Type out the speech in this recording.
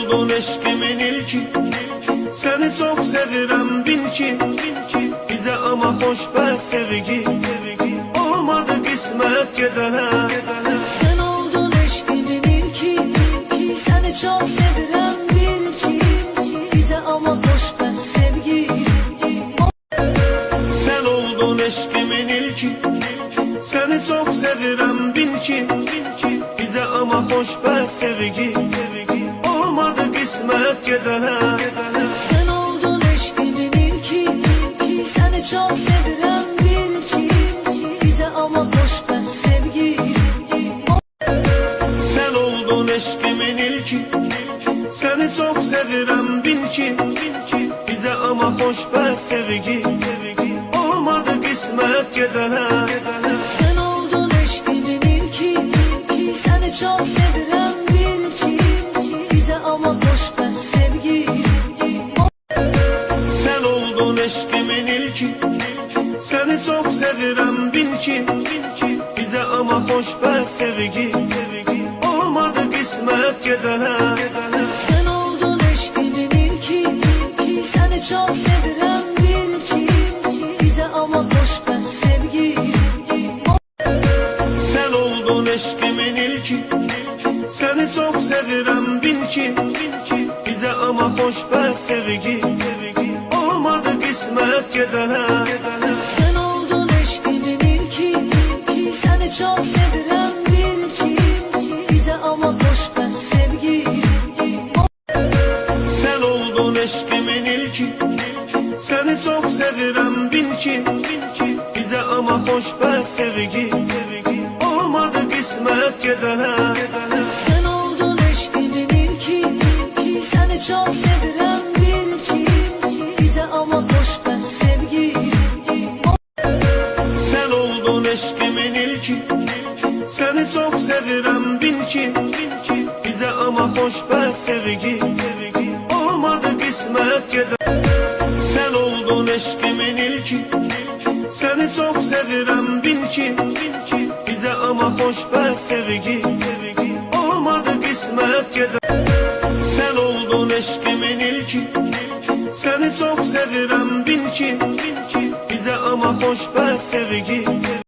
oldun eşkimin ilki, seni çok sevirem bil ki. Bize ama hoşbəxt sevgi olmadı kısmet geceler. Sen oldun eşkimin ilki, seni çok sevirem bil ki. Bize ama hoşbəxt sevgi. Sen oldun eşkimin ilki, seni çok sevirem bil ki. Bize ama hoşbəxt sevgi olmadı kısmet geceler. Sen oldun eşkimin ilki, seni çok sevirem bil ki. Bize ama hoşbəxt sevgi. Sen oldun eşkimin ilki, seni çok sevirem bil ki. Bize ama hoşbəxt sevgi olmadı kısmet geceler. Sen oldun eşkimin ilki, seni çok sevirem bil ki. Bize ama hoşbəxt sevgi. Sen oldun eşkimin ilki, seni çok sevirem bil ki. Bize ama hoşbəxt sevgi olmadı kısmet geceler. Sen oldun eşkimin ilki, seni çok sevirem bil ki. Bize ama hoşbəxt sevgi. Sen oldun eşkimin ilki, seni çok sevirem bil ki. Bize ama hoşbəxt sevgi olmadı kısmet geceler. Sen oldun eşkimin ilki, seni çok sevirem bil ki. Bize ama hoşbəxt sevgi. Sen oldun eşkimin ilki, seni çok sevirem bil ki. Bize ama hoşbəxt sevgi olmadı kısmet geceler. Sen oldun eşkimin ilki, seni çok sevirem bil ki. Bize ama hoşbəxt sevgi. Sen oldun eşkimin ilki, seni çok sevirem bil ki. Bize ama hoşbəxt sevgi olmadı kısmet geceler. Sen oldun eşkimin ilki, seni çok sevirem bil ki. Bize ama hoşbəxt sevgi olmadı kısmet geceler. Sen oldun eşkimin ilki, seni çok sevirem bil ki. Bize ama hoşbəxt sevgi